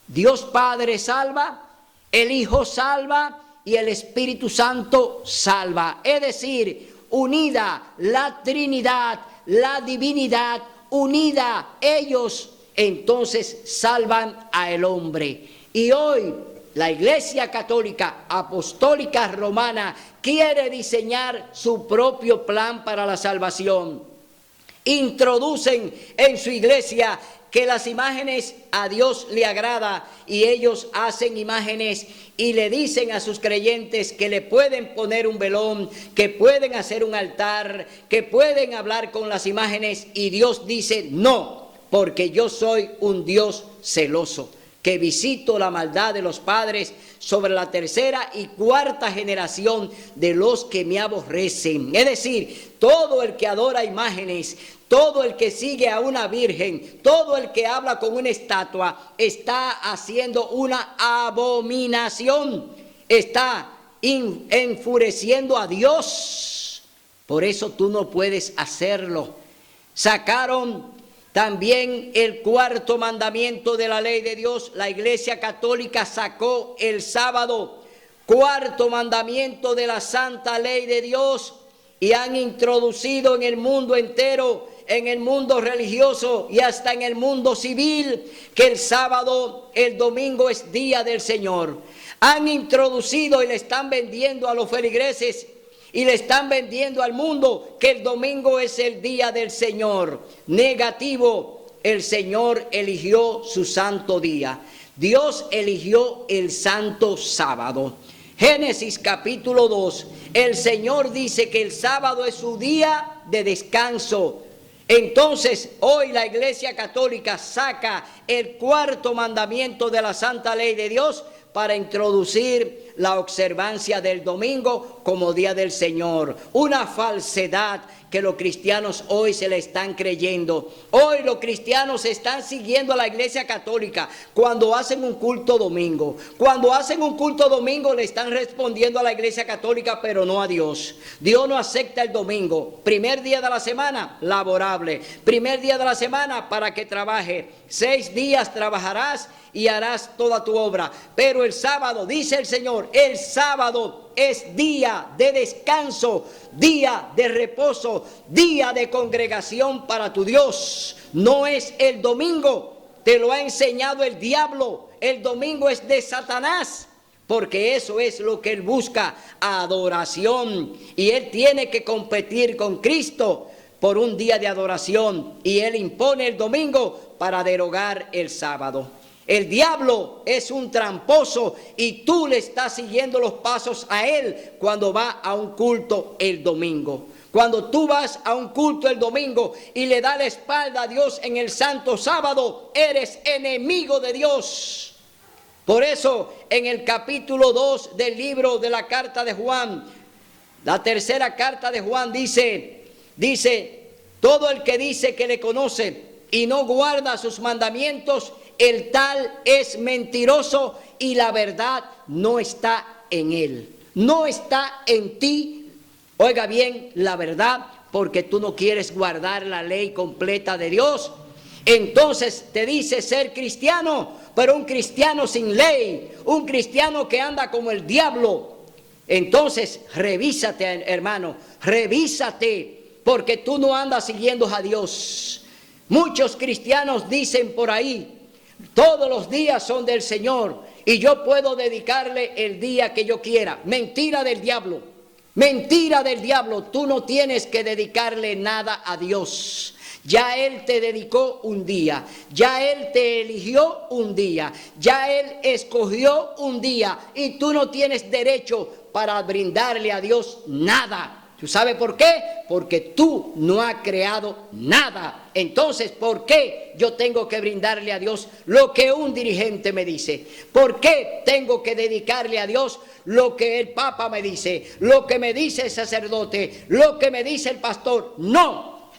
Dios Padre salva, el Hijo salva y el Espíritu Santo salva. Es decir, unida la Trinidad, la divinidad, unida ellos, entonces salvan al hombre. Y hoy la Iglesia Católica Apostólica Romana quiere diseñar su propio plan para la salvación. Introducen en su iglesia que las imágenes a Dios le agrada, y ellos hacen imágenes y le dicen a sus creyentes que le pueden poner un velón, que pueden hacer un altar, que pueden hablar con las imágenes, y Dios dice no, porque yo soy un Dios celoso, que visito la maldad de los padres sobre la tercera y cuarta generación de los que me aborrecen. Es decir, todo el que adora imágenes, todo el que sigue a una virgen, todo el que habla con una estatua, está haciendo una abominación, está enfureciendo a Dios. Por eso tú no puedes hacerlo. Sacaron también el cuarto mandamiento de la ley de Dios. La Iglesia Católica sacó el sábado, cuarto mandamiento de la santa ley de Dios, y han introducido en el mundo entero, en el mundo religioso y hasta en el mundo civil, que el sábado, el domingo es día del Señor. Han introducido y le están vendiendo a los feligreses y le están vendiendo al mundo que el domingo es el día del Señor. Negativo, el Señor eligió su santo día. Dios eligió el santo sábado. Génesis capítulo 2, el Señor dice que el sábado es su día de descanso. Entonces, hoy la Iglesia Católica saca el cuarto mandamiento de la Santa Ley de Dios para introducir la observancia del domingo como día del Señor. Una falsedad que los cristianos hoy se le están creyendo. Hoy los cristianos están siguiendo a la Iglesia Católica cuando hacen un culto domingo. Cuando hacen un culto domingo le están respondiendo a la Iglesia Católica, pero no a Dios. Dios no acepta el domingo. Primer día de la semana, laborable. Primer día de la semana para que trabaje. 6 días trabajarás y harás toda tu obra. Pero el sábado, dice el Señor, el sábado es día de descanso, día de reposo, día de congregación para tu Dios. No es el domingo, te lo ha enseñado el diablo. El domingo es de Satanás, porque eso es lo que él busca, adoración. Y él tiene que competir con Cristo por un día de adoración. Y él impone el domingo para derogar el sábado. El diablo es un tramposo y tú le estás siguiendo los pasos a él cuando va a un culto el domingo. Cuando tú vas a un culto el domingo y le das la espalda a Dios en el santo sábado, eres enemigo de Dios. Por eso en el capítulo 2 del libro de la carta de Juan, la tercera carta de Juan dice, todo el que dice que le conoce y no guarda sus mandamientos, el tal es mentiroso y la verdad no está en él. No está en ti, oiga bien, la verdad, porque tú no quieres guardar la ley completa de Dios. Entonces te dice ser cristiano, pero un cristiano sin ley, un cristiano que anda como el diablo. Entonces revísate, hermano, revísate, porque tú no andas siguiendo a Dios. Muchos cristianos dicen por ahí, todos los días son del Señor y yo puedo dedicarle el día que yo quiera. Mentira del diablo, mentira del diablo. Tú no tienes que dedicarle nada a Dios. Ya Él te dedicó un día, ya Él te eligió un día, ya Él escogió un día y tú no tienes derecho para brindarle a Dios nada. ¿Tú sabes por qué? Porque tú no has creado nada. Entonces, ¿por qué yo tengo que brindarle a Dios lo que un dirigente me dice? ¿Por qué tengo que dedicarle a Dios lo que el Papa me dice, lo que me dice el sacerdote, lo que me dice el pastor? No.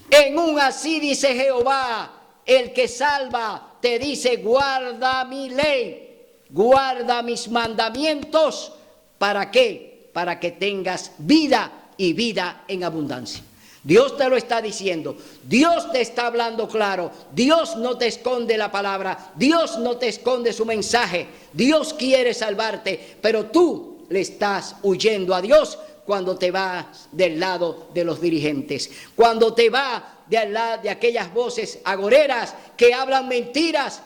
En un así dice Jehová, el que salva, te dice, guarda mi ley, guarda mis mandamientos. ¿Para qué? Para que tengas vida y vida en abundancia. Dios te lo está diciendo, Dios te está hablando claro, Dios no te esconde la palabra, Dios no te esconde su mensaje, Dios quiere salvarte, pero tú le estás huyendo a Dios cuando te vas del lado de los dirigentes, cuando te vas del lado de aquellas voces agoreras que hablan mentiras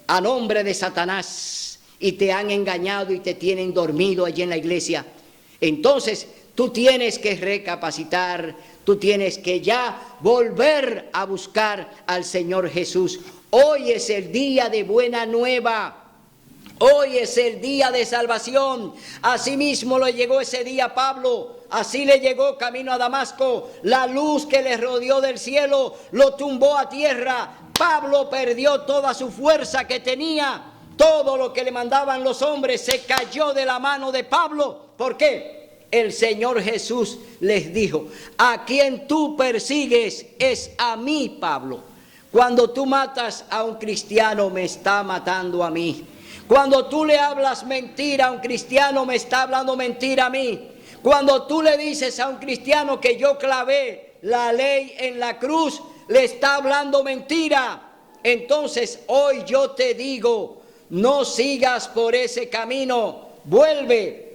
a nombre de Satanás y te han engañado y te tienen dormido allí en la iglesia. Entonces tú tienes que recapacitar, tú tienes que ya volver a buscar al Señor Jesús. Hoy es el día de buena nueva, hoy es el día de salvación. Asimismo le llegó ese día a Pablo, así le llegó camino a Damasco, la luz que le rodeó del cielo lo tumbó a tierra. Pablo perdió toda su fuerza que tenía, todo lo que le mandaban los hombres se cayó de la mano de Pablo. ¿Por qué? El Señor Jesús les dijo, a quien tú persigues es a mí, Pablo. Cuando tú matas a un cristiano, me está matando a mí. Cuando tú le hablas mentira a un cristiano, me está hablando mentira a mí. Cuando tú le dices a un cristiano que yo clavé la ley en la cruz, le está hablando mentira. Entonces hoy yo te digo, no sigas por ese camino, vuelve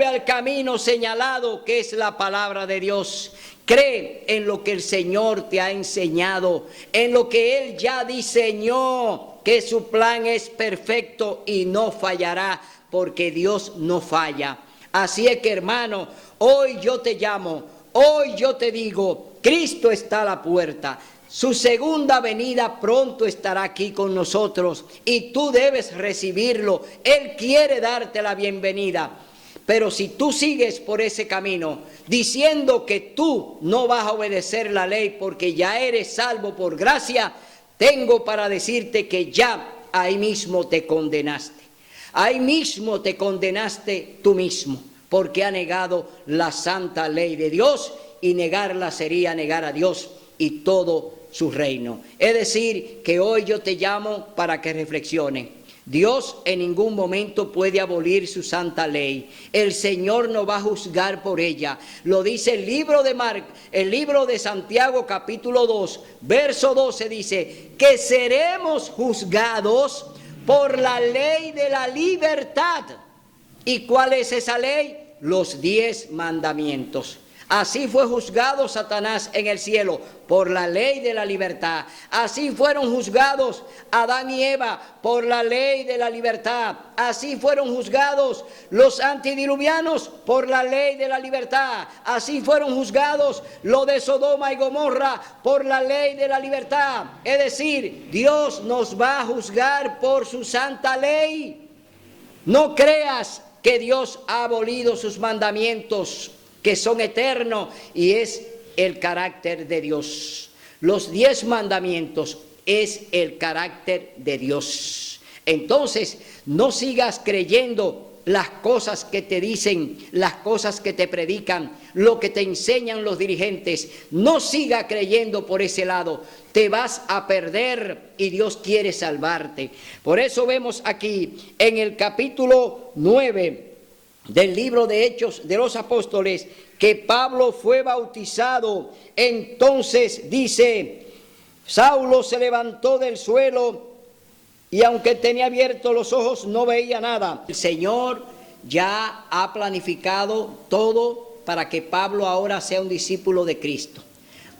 al camino señalado que es la palabra de Dios. Cree en lo que el Señor te ha enseñado, en lo que Él ya diseñó, que su plan es perfecto y no fallará, porque Dios no falla. Así es que, hermano, hoy yo te llamo, hoy yo te digo, Cristo está a la puerta. Su segunda venida pronto estará aquí con nosotros y tú debes recibirlo. Él quiere darte la bienvenida. Pero si tú sigues por ese camino diciendo que tú no vas a obedecer la ley porque ya eres salvo por gracia, tengo para decirte que ya ahí mismo te condenaste. Ahí mismo te condenaste tú mismo, porque ha negado la santa ley de Dios, y negarla sería negar a Dios y todo su reino. Es decir, que hoy yo te llamo para que reflexione. Dios en ningún momento puede abolir su santa ley. El Señor no va a juzgar por ella. Lo dice el libro de Santiago capítulo 2, verso 12, dice que seremos juzgados por la ley de la libertad. ¿Y cuál es esa ley? Los 10 mandamientos. Así fue juzgado Satanás en el cielo, por la ley de la libertad. Así fueron juzgados Adán y Eva, por la ley de la libertad. Así fueron juzgados los antidiluvianos, por la ley de la libertad. Así fueron juzgados los de Sodoma y Gomorra, por la ley de la libertad. Es decir, Dios nos va a juzgar por su santa ley. No creas que Dios ha abolido sus mandamientos, que son eternos, y es el carácter de Dios. Los 10 mandamientos es el carácter de Dios. Entonces, no sigas creyendo las cosas que te dicen, las cosas que te predican, lo que te enseñan los dirigentes. No siga creyendo por ese lado. Te vas a perder y Dios quiere salvarte. Por eso vemos aquí en el capítulo 9 del libro de Hechos de los Apóstoles que Pablo fue bautizado. Entonces dice, Saulo se levantó del suelo y aunque tenía abiertos los ojos no veía nada. El Señor ya ha planificado todo para que Pablo ahora sea un discípulo de Cristo.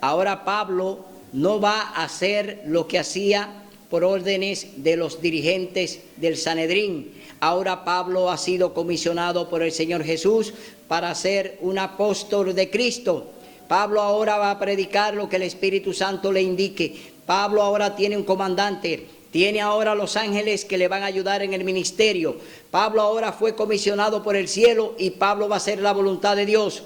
Ahora Pablo no va a hacer lo que hacía por órdenes de los dirigentes del Sanedrín. Ahora Pablo ha sido comisionado por el Señor Jesús para ser un apóstol de Cristo. Pablo ahora va a predicar lo que el Espíritu Santo le indique. Pablo ahora tiene un comandante, tiene ahora los ángeles que le van a ayudar en el ministerio. Pablo ahora fue comisionado por el cielo y Pablo va a hacer la voluntad de Dios.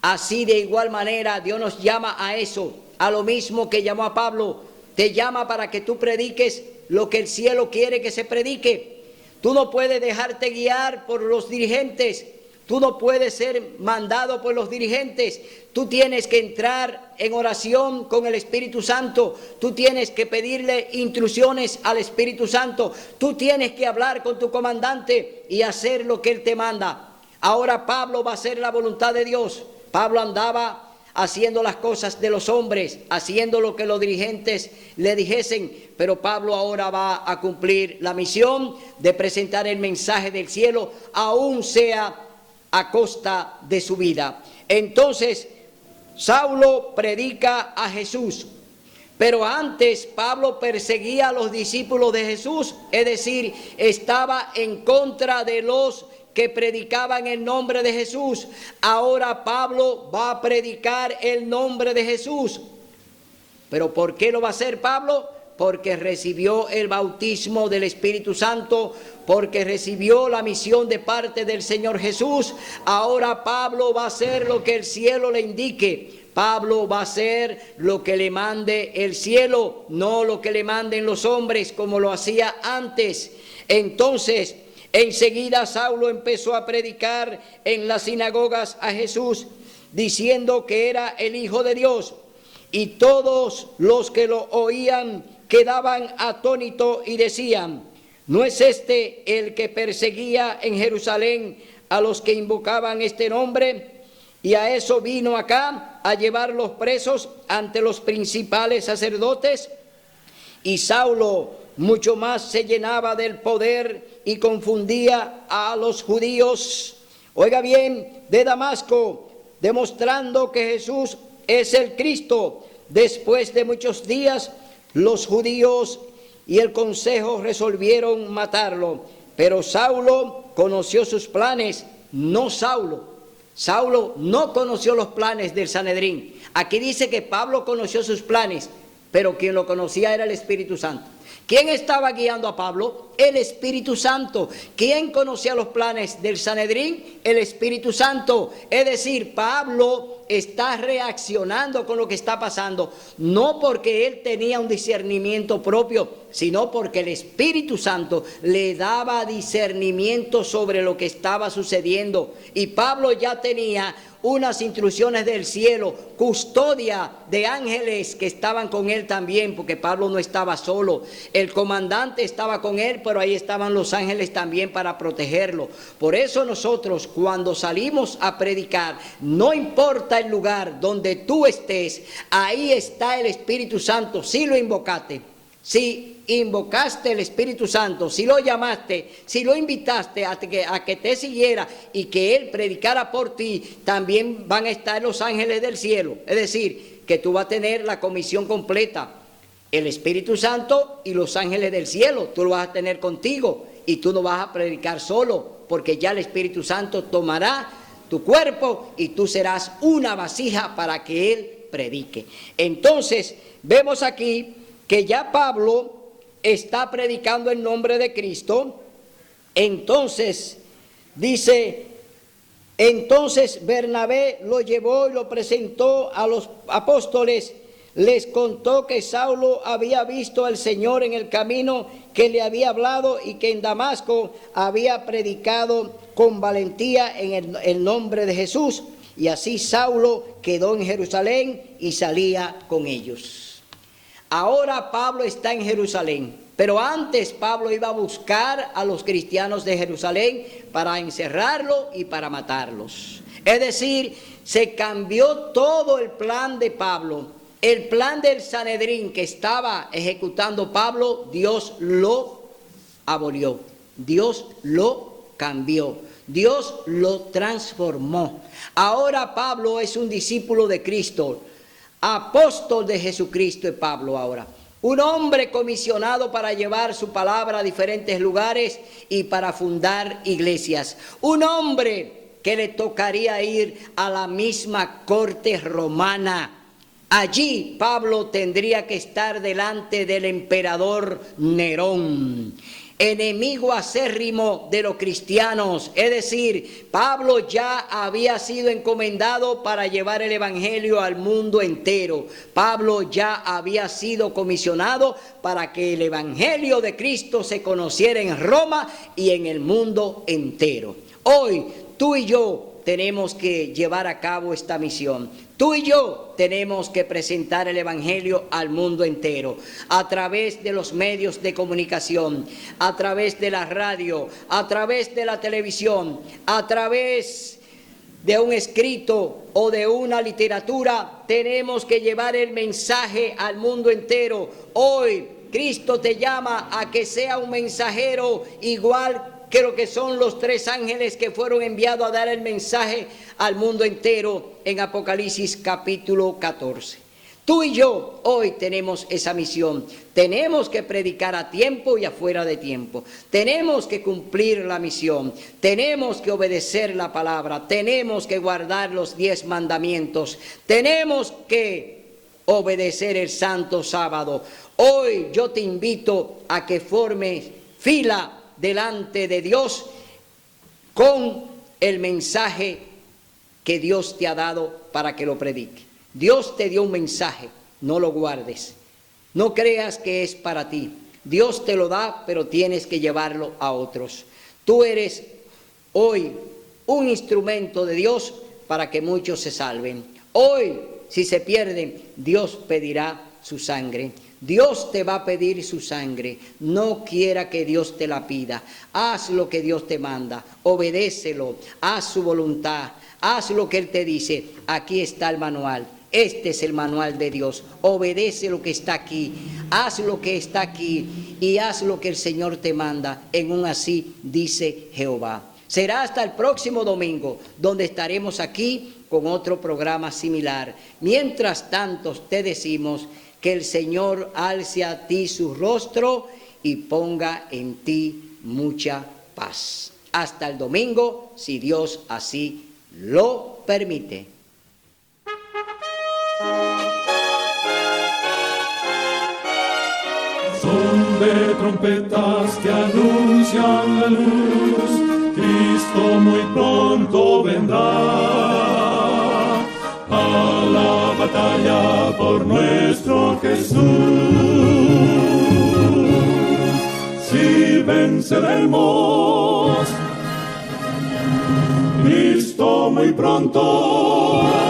Así de igual manera Dios nos llama a eso, a lo mismo que llamó a Pablo. Te llama para que tú prediques lo que el cielo quiere que se predique. Tú no puedes dejarte guiar por los dirigentes. Tú no puedes ser mandado por los dirigentes. Tú tienes que entrar en oración con el Espíritu Santo. Tú tienes que pedirle instrucciones al Espíritu Santo. Tú tienes que hablar con tu comandante y hacer lo que él te manda. Ahora Pablo va a hacer la voluntad de Dios. Pablo andaba haciendo las cosas de los hombres, haciendo lo que los dirigentes le dijesen, pero Pablo ahora va a cumplir la misión de presentar el mensaje del cielo, aún sea a costa de su vida. Entonces, Saulo predica a Jesús, pero antes Pablo perseguía a los discípulos de Jesús, es decir, estaba en contra de los que predicaban el nombre de Jesús. Ahora Pablo va a predicar el nombre de Jesús. ¿Pero por qué lo va a hacer Pablo? Porque recibió el bautismo del Espíritu Santo, porque recibió la misión de parte del Señor Jesús. Ahora Pablo va a hacer lo que el cielo le indique. Pablo va a hacer lo que le mande el cielo, no lo que le manden los hombres como lo hacía antes. Entonces, enseguida Saulo empezó a predicar en las sinagogas a Jesús, diciendo que era el Hijo de Dios. Y todos los que lo oían quedaban atónitos y decían, ¿no es este el que perseguía en Jerusalén a los que invocaban este nombre? Y a eso vino acá, a llevarlos presos ante los principales sacerdotes. Y Saulo mucho más se llenaba del poder y confundía a los judíos. Oiga bien, de Damasco, demostrando que Jesús es el Cristo. Después de muchos días, los judíos y el consejo resolvieron matarlo. Pero Saulo conoció sus planes, no Saulo. Saulo no conoció los planes del Sanedrín. Aquí dice que Pablo conoció sus planes. pero quien lo conocía era el Espíritu Santo. ¿Quién estaba guiando a Pablo? El Espíritu Santo. ¿Quién conocía los planes del Sanedrín? El Espíritu Santo. Es decir, Pablo está reaccionando con lo que está pasando, no porque él tenía un discernimiento propio, sino porque el Espíritu Santo le daba discernimiento sobre lo que estaba sucediendo. Y Pablo ya tenía unas instrucciones del cielo, custodia de ángeles que estaban con él también, porque Pablo no estaba solo. El comandante estaba con él, pero ahí estaban los ángeles también para protegerlo. Por eso nosotros, cuando salimos a predicar, no importa el lugar donde tú estés, ahí está el Espíritu Santo. Si lo invocaste, si invocaste el Espíritu Santo, si lo llamaste, si lo invitaste a que te siguiera y que Él predicara por ti, también van a estar los ángeles del cielo. Es decir, que tú vas a tener la comisión completa, el Espíritu Santo y los ángeles del cielo. Tú lo vas a tener contigo y tú no vas a predicar solo, porque ya el Espíritu Santo tomará tu cuerpo y tú serás una vasija para que Él predique. Entonces, vemos aquí que ya Pablo está predicando el nombre de Cristo. Entonces, dice, entonces Bernabé lo llevó y lo presentó a los apóstoles. Les contó que Saulo había visto al Señor en el camino, que le había hablado y que en Damasco había predicado con valentía en el nombre de Jesús. Y así Saulo quedó en Jerusalén y salía con ellos. Ahora Pablo está en Jerusalén, pero antes Pablo iba a buscar a los cristianos de Jerusalén para encerrarlos y para matarlos. Es decir, se cambió todo el plan de Pablo. El plan del Sanedrín que estaba ejecutando Pablo, Dios lo abolió, Dios lo cambió, Dios lo transformó. Ahora Pablo es un discípulo de Cristo. Apóstol de Jesucristo es Pablo ahora. Un hombre comisionado para llevar su palabra a diferentes lugares y para fundar iglesias. Un hombre que le tocaría ir a la misma corte romana. Allí Pablo tendría que estar delante del emperador Nerón, enemigo acérrimo de los cristianos. Es decir, Pablo ya había sido encomendado para llevar el evangelio al mundo entero. Pablo ya había sido comisionado para que el evangelio de Cristo se conociera en Roma y en el mundo entero. Hoy tú y yo tenemos que llevar a cabo esta misión. Tú y yo tenemos que presentar el evangelio al mundo entero, a través de los medios de comunicación, a través de la radio, a través de la televisión, a través de un escrito o de una literatura. Tenemos que llevar el mensaje al mundo entero. Hoy Cristo te llama a que sea un mensajero igual que lo que son los 3 ángeles que fueron enviados a dar el mensaje al mundo entero en Apocalipsis capítulo 14. Tú y yo hoy tenemos esa misión. Tenemos que predicar a tiempo y afuera de tiempo. Tenemos que cumplir la misión. Tenemos que obedecer la palabra. Tenemos que guardar los 10 mandamientos. Tenemos que obedecer el santo sábado. Hoy yo te invito a que formes fila delante de Dios con el mensaje que Dios te ha dado para que lo predique. Dios te dio un mensaje, no lo guardes. No creas que es para ti. Dios te lo da, pero tienes que llevarlo a otros. Tú eres hoy un instrumento de Dios para que muchos se salven. Hoy, si se pierden, Dios pedirá su sangre. Dios te va a pedir su sangre. No quiera que Dios te la pida. Haz lo que Dios te manda. Obedécelo. Haz su voluntad. Haz lo que Él te dice. Aquí está el manual. Este es el manual de Dios. Obedece lo que está aquí. Haz lo que está aquí. Y haz lo que el Señor te manda. En un así dice Jehová. Será hasta el próximo domingo, donde estaremos aquí con otro programa similar. Mientras tanto, te decimos que el Señor alce a ti su rostro y ponga en ti mucha paz. Hasta el domingo, si Dios así lo permite. de trompetas que anuncian la luz, Cristo muy pronto vendrá a la batalla por nuestro Jesús. Si venceremos, Cristo muy pronto